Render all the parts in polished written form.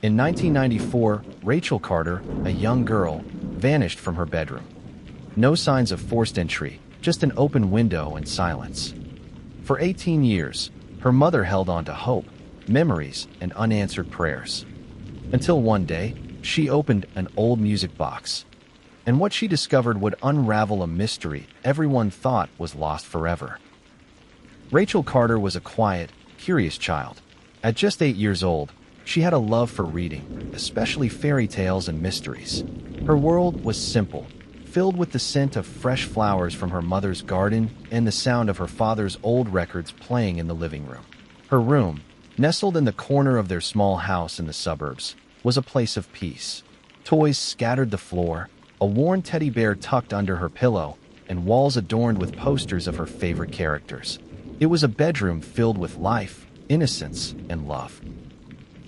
In 1994, Rachel Carter, a young girl, vanished from her bedroom. No signs of forced entry, just an open window and silence. For 18 years, her mother held on to hope, memories, and unanswered prayers. Until one day, she opened an old music box. And what she discovered would unravel a mystery everyone thought was lost forever. Rachel Carter was a quiet, curious child. At just 8 years old, she had a love for reading, especially fairy tales and mysteries. Her world was simple, filled with the scent of fresh flowers from her mother's garden and the sound of her father's old records playing in the living room. Her room, nestled in the corner of their small house in the suburbs, was a place of peace. Toys scattered the floor, a worn teddy bear tucked under her pillow, and walls adorned with posters of her favorite characters. It was a bedroom filled with life, innocence, and love.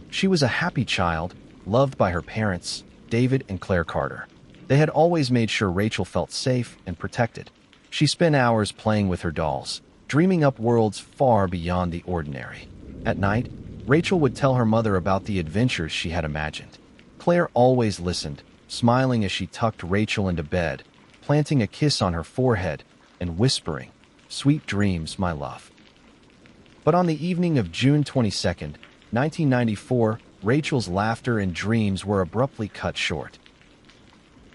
She was a happy child, loved by her parents, David and Claire Carter. They had always made sure Rachel felt safe and protected. She spent hours playing with her dolls, dreaming up worlds far beyond the ordinary. At night, Rachel would tell her mother about the adventures she had imagined. Claire always listened, smiling as she tucked Rachel into bed, planting a kiss on her forehead and whispering, "Sweet dreams, my love." But on the evening of June 22, 1994, Rachel's laughter and dreams were abruptly cut short.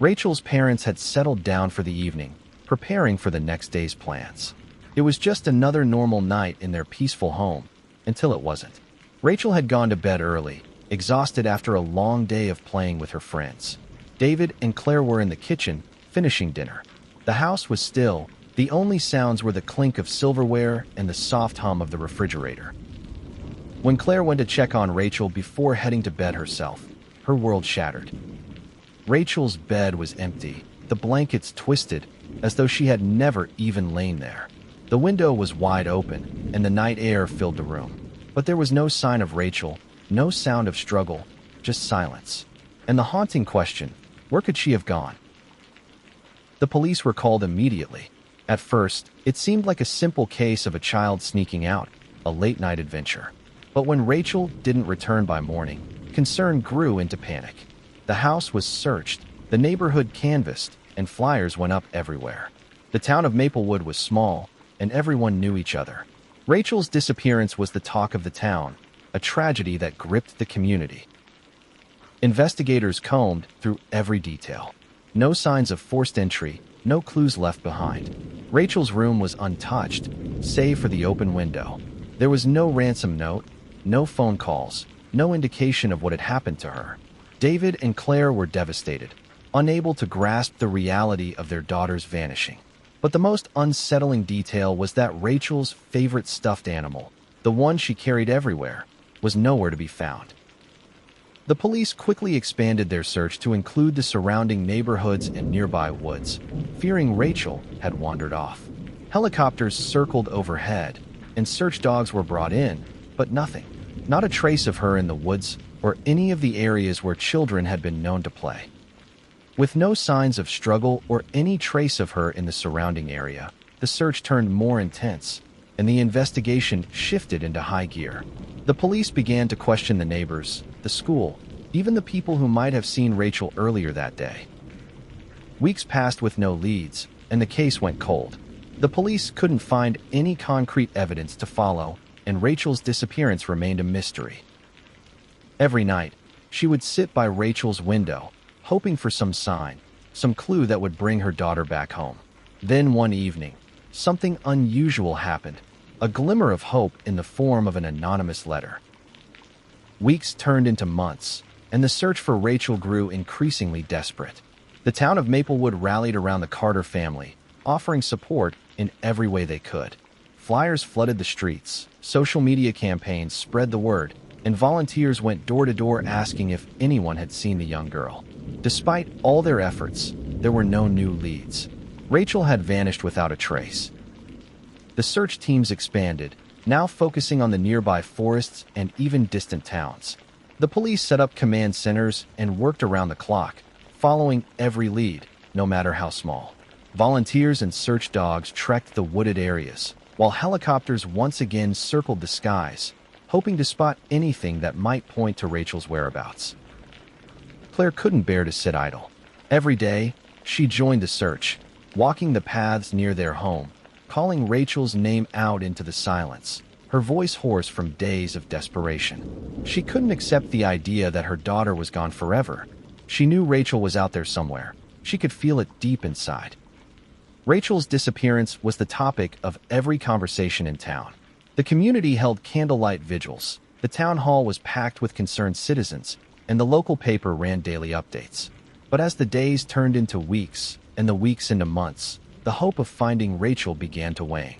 Rachel's parents had settled down for the evening, preparing for the next day's plans. It was just another normal night in their peaceful home, until it wasn't. Rachel had gone to bed early, exhausted after a long day of playing with her friends. David and Claire were in the kitchen, finishing dinner. The house was still. The only sounds were the clink of silverware and the soft hum of the refrigerator. When Claire went to check on Rachel before heading to bed herself, her world shattered. Rachel's bed was empty, the blankets twisted, as though she had never even lain there. The window was wide open, and the night air filled the room. But there was no sign of Rachel, no sound of struggle, just silence. And the haunting question, where could she have gone? The police were called immediately. At first, it seemed like a simple case of a child sneaking out, a late-night adventure. But when Rachel didn't return by morning, concern grew into panic. The house was searched, the neighborhood canvassed, and flyers went up everywhere. The town of Maplewood was small, and everyone knew each other. Rachel's disappearance was the talk of the town, a tragedy that gripped the community. Investigators combed through every detail. No signs of forced entry, no clues left behind. Rachel's room was untouched, save for the open window. There was no ransom note, no phone calls, no indication of what had happened to her. David and Claire were devastated, unable to grasp the reality of their daughter's vanishing. But the most unsettling detail was that Rachel's favorite stuffed animal, the one she carried everywhere, was nowhere to be found. The police quickly expanded their search to include the surrounding neighborhoods and nearby woods, fearing Rachel had wandered off. Helicopters circled overhead, and search dogs were brought in, but nothing. Not a trace of her in the woods or any of the areas where children had been known to play. With no signs of struggle or any trace of her in the surrounding area, the search turned more intense, and the investigation shifted into high gear. The police began to question the neighbors, the school, even the people who might have seen Rachel earlier that day. Weeks passed with no leads, and the case went cold. The police couldn't find any concrete evidence to follow, and Rachel's disappearance remained a mystery. Every night, she would sit by Rachel's window, hoping for some sign, some clue that would bring her daughter back home. Then one evening, something unusual happened, a glimmer of hope in the form of an anonymous letter. Weeks turned into months, and the search for Rachel grew increasingly desperate. The town of Maplewood rallied around the Carter family, offering support in every way they could. Flyers flooded the streets, social media campaigns spread the word, and volunteers went door to door asking if anyone had seen the young girl. Despite all their efforts, there were no new leads. Rachel had vanished without a trace. The search teams expanded, now focusing on the nearby forests and even distant towns. The police set up command centers and worked around the clock, following every lead, no matter how small. Volunteers and search dogs trekked the wooded areas, while helicopters once again circled the skies, hoping to spot anything that might point to Rachel's whereabouts. Claire couldn't bear to sit idle. Every day, she joined the search, walking the paths near their home, calling Rachel's name out into the silence, her voice hoarse from days of desperation. She couldn't accept the idea that her daughter was gone forever. She knew Rachel was out there somewhere. She could feel it deep inside. Rachel's disappearance was the topic of every conversation in town. The community held candlelight vigils, the town hall was packed with concerned citizens, and the local paper ran daily updates. But as the days turned into weeks, and the weeks into months, the hope of finding Rachel began to wane.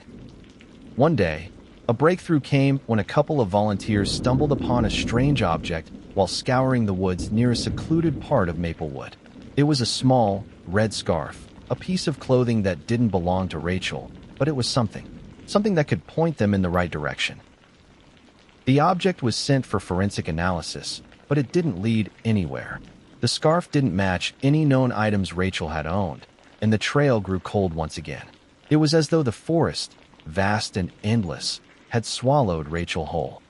One day, a breakthrough came when a couple of volunteers stumbled upon a strange object while scouring the woods near a secluded part of Maplewood. It was a small, red scarf, a piece of clothing that didn't belong to Rachel, but it was something that could point them in the right direction. The object was sent for forensic analysis, but it didn't lead anywhere. The scarf didn't match any known items Rachel had owned, and the trail grew cold once again. It was as though the forest, vast and endless, had swallowed Rachel whole.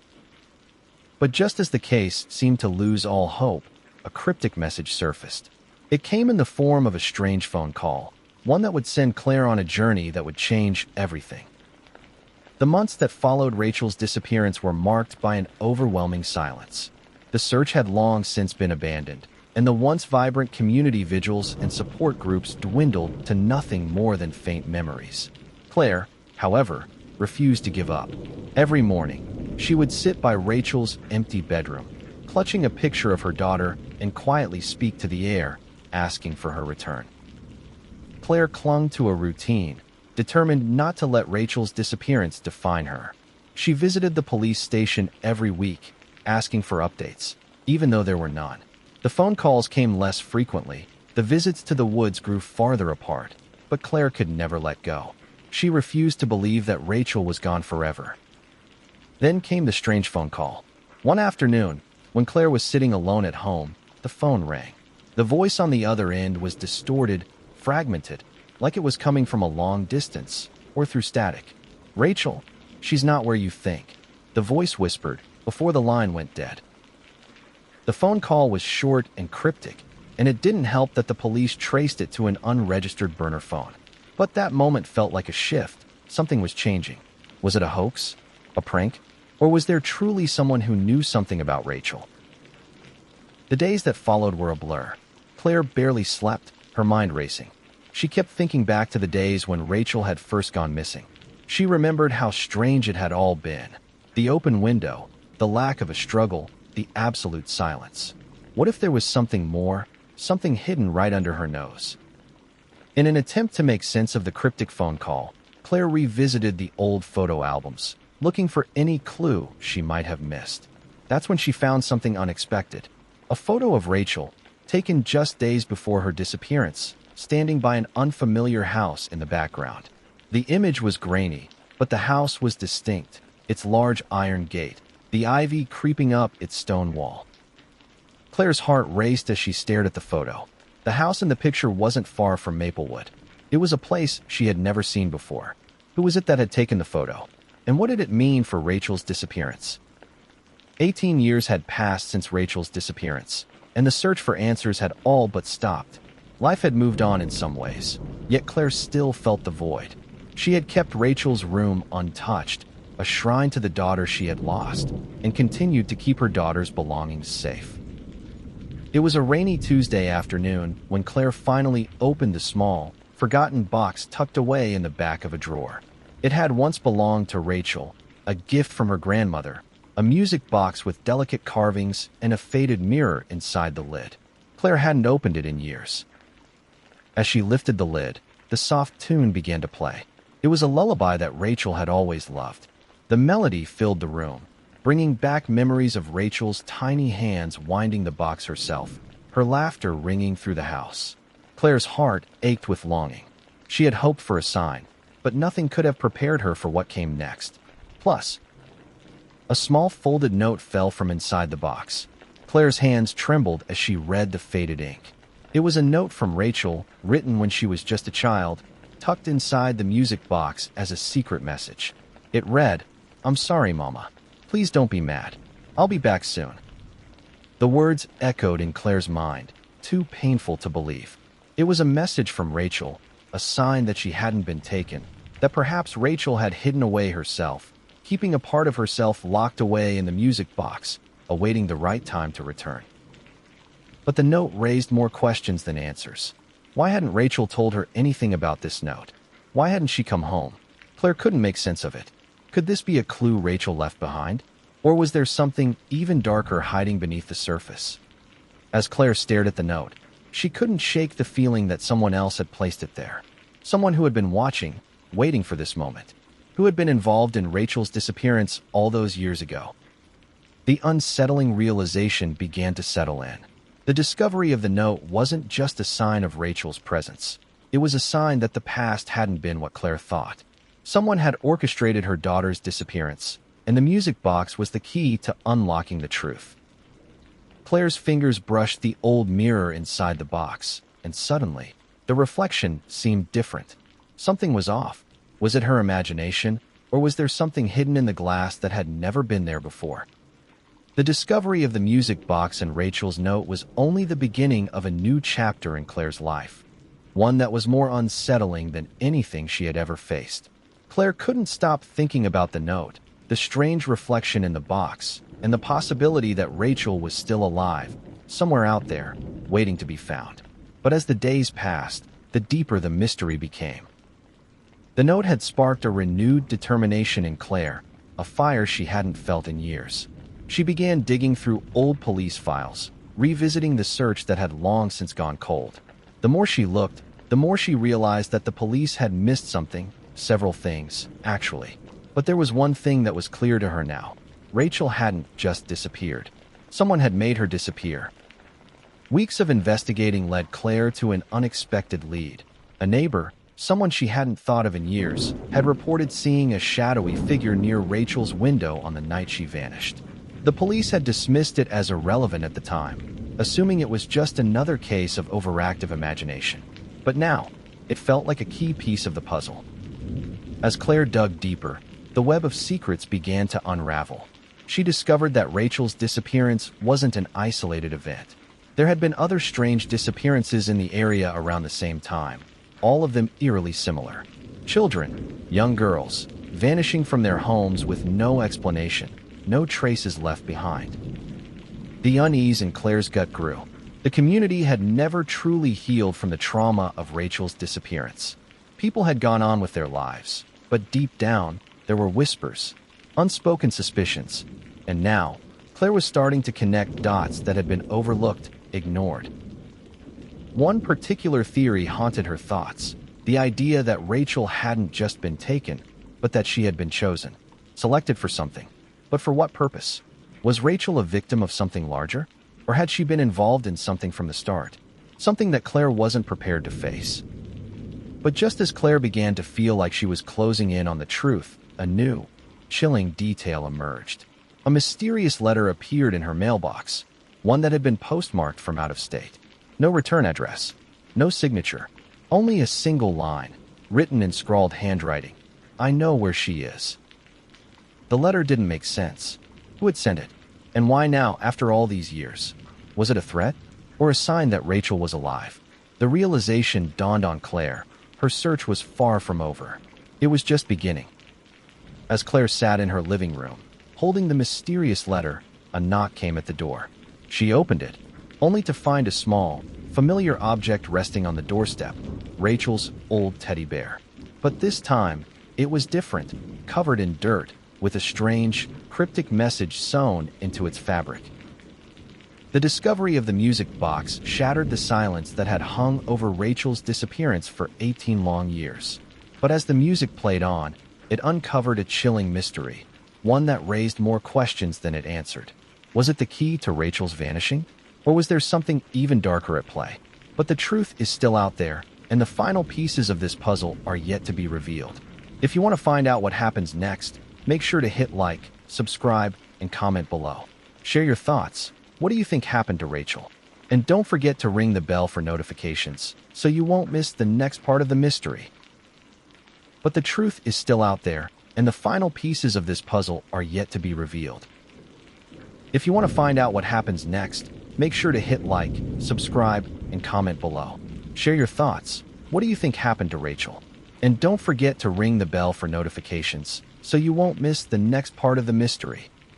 But just as the case seemed to lose all hope, a cryptic message surfaced. It came in the form of a strange phone call, one that would send Claire on a journey that would change everything. The months that followed Rachel's disappearance were marked by an overwhelming silence. The search had long since been abandoned, and the once vibrant community vigils and support groups dwindled to nothing more than faint memories. Claire, however, refused to give up. Every morning, she would sit by Rachel's empty bedroom, clutching a picture of her daughter, and quietly speak to the air, asking for her return. Claire clung to a routine, determined not to let Rachel's disappearance define her. She visited the police station every week, asking for updates, even though there were none. The phone calls came less frequently, the visits to the woods grew farther apart, but Claire could never let go. She refused to believe that Rachel was gone forever. Then came the strange phone call. One afternoon, when Claire was sitting alone at home, the phone rang. The voice on the other end was distorted, fragmented, like it was coming from a long distance, or through static. "Rachel, she's not where you think," the voice whispered before the line went dead. The phone call was short and cryptic, and it didn't help that the police traced it to an unregistered burner phone. But that moment felt like a shift. Something was changing. Was it a hoax? A prank? Or was there truly someone who knew something about Rachel? The days that followed were a blur. Claire barely slept, her mind racing. She kept thinking back to the days when Rachel had first gone missing. She remembered how strange it had all been. The open window, the lack of a struggle, the absolute silence. What if there was something more, something hidden right under her nose? In an attempt to make sense of the cryptic phone call, Claire revisited the old photo albums, looking for any clue she might have missed. That's when she found something unexpected. A photo of Rachel, taken just days before her disappearance, standing by an unfamiliar house in the background. The image was grainy, but the house was distinct, its large iron gate, the ivy creeping up its stone wall. Claire's heart raced as she stared at the photo. The house in the picture wasn't far from Maplewood. It was a place she had never seen before. Who was it that had taken the photo? And what did it mean for Rachel's disappearance? 18 years had passed since Rachel's disappearance, and the search for answers had all but stopped. Life had moved on in some ways, yet Claire still felt the void. She had kept Rachel's room untouched, a shrine to the daughter she had lost, and continued to keep her daughter's belongings safe. It was a rainy Tuesday afternoon when Claire finally opened the small, forgotten box tucked away in the back of a drawer. It had once belonged to Rachel, a gift from her grandmother, a music box with delicate carvings and a faded mirror inside the lid. Claire hadn't opened it in years. As she lifted the lid, the soft tune began to play. It was a lullaby that Rachel had always loved. The melody filled the room, bringing back memories of Rachel's tiny hands winding the box herself, her laughter ringing through the house. Claire's heart ached with longing. She had hoped for a sign, but nothing could have prepared her for what came next. Plus, a small folded note fell from inside the box. Claire's hands trembled as she read the faded ink. It was a note from Rachel, written when she was just a child, tucked inside the music box as a secret message. It read, "I'm sorry, Mama. Please don't be mad. I'll be back soon." The words echoed in Claire's mind, too painful to believe. It was a message from Rachel, a sign that she hadn't been taken, that perhaps Rachel had hidden away herself, keeping a part of herself locked away in the music box, awaiting the right time to return. But the note raised more questions than answers. Why hadn't Rachel told her anything about this note? Why hadn't she come home? Claire couldn't make sense of it. Could this be a clue Rachel left behind? Or was there something even darker hiding beneath the surface? As Claire stared at the note, she couldn't shake the feeling that someone else had placed it there. Someone who had been watching, waiting for this moment, who had been involved in Rachel's disappearance all those years ago. The unsettling realization began to settle in. The discovery of the note wasn't just a sign of Rachel's presence. It was a sign that the past hadn't been what Claire thought. Someone had orchestrated her daughter's disappearance, and the music box was the key to unlocking the truth. Claire's fingers brushed the old mirror inside the box, and suddenly, the reflection seemed different. Something was off. Was it her imagination, or was there something hidden in the glass that had never been there before? The discovery of the music box and Rachel's note was only the beginning of a new chapter in Claire's life, one that was more unsettling than anything she had ever faced. Claire couldn't stop thinking about the note, the strange reflection in the box, and the possibility that Rachel was still alive, somewhere out there, waiting to be found. But as the days passed, the deeper the mystery became. The note had sparked a renewed determination in Claire, a fire she hadn't felt in years. She began digging through old police files, revisiting the search that had long since gone cold. The more she looked, the more she realized that the police had missed something, several things, actually. But there was one thing that was clear to her now. Rachel hadn't just disappeared. Someone had made her disappear. Weeks of investigating led Claire to an unexpected lead. A neighbor, someone she hadn't thought of in years, had reported seeing a shadowy figure near Rachel's window on the night she vanished. The police had dismissed it as irrelevant at the time, assuming it was just another case of overactive imagination. But now, it felt like a key piece of the puzzle. As Claire dug deeper, the web of secrets began to unravel. She discovered that Rachel's disappearance wasn't an isolated event. There had been other strange disappearances in the area around the same time, all of them eerily similar. Children, young girls, vanishing from their homes with no explanation, no traces left behind. The unease in Claire's gut grew. The community had never truly healed from the trauma of Rachel's disappearance. People had gone on with their lives, but deep down, there were whispers, unspoken suspicions, and now, Claire was starting to connect dots that had been overlooked, ignored. One particular theory haunted her thoughts, the idea that Rachel hadn't just been taken, but that she had been chosen, selected for something. But for what purpose? Was Rachel a victim of something larger? Or had she been involved in something from the start? Something that Claire wasn't prepared to face. But just as Claire began to feel like she was closing in on the truth, a new, chilling detail emerged. A mysterious letter appeared in her mailbox, one that had been postmarked from out of state. No return address, no signature, only a single line, written in scrawled handwriting. "I know where she is." The letter didn't make sense. Who had sent it? And why now, after all these years? Was it a threat? Or a sign that Rachel was alive? The realization dawned on Claire. Her search was far from over. It was just beginning. As Claire sat in her living room, holding the mysterious letter, a knock came at the door. She opened it, only to find a small, familiar object resting on the doorstep, Rachel's old teddy bear. But this time, it was different, covered in dirt, with a strange, cryptic message sewn into its fabric. The discovery of the music box shattered the silence that had hung over Rachel's disappearance for 18 long years. But as the music played on, it uncovered a chilling mystery, one that raised more questions than it answered. Was it the key to Rachel's vanishing? Or was there something even darker at play? But the truth is still out there, and the final pieces of this puzzle are yet to be revealed. If you want to find out what happens next, make sure to hit like, subscribe, and comment below. Share your thoughts. What do you think happened to Rachel? And don't forget to ring the bell for notifications, so you won't miss the next part of the mystery. But the truth is still out there, and the final pieces of this puzzle are yet to be revealed. If you want to find out what happens next, make sure to hit like, subscribe, and comment below. Share your thoughts. What do you think happened to Rachel? And don't forget to ring the bell for notifications so you won't miss the next part of the mystery.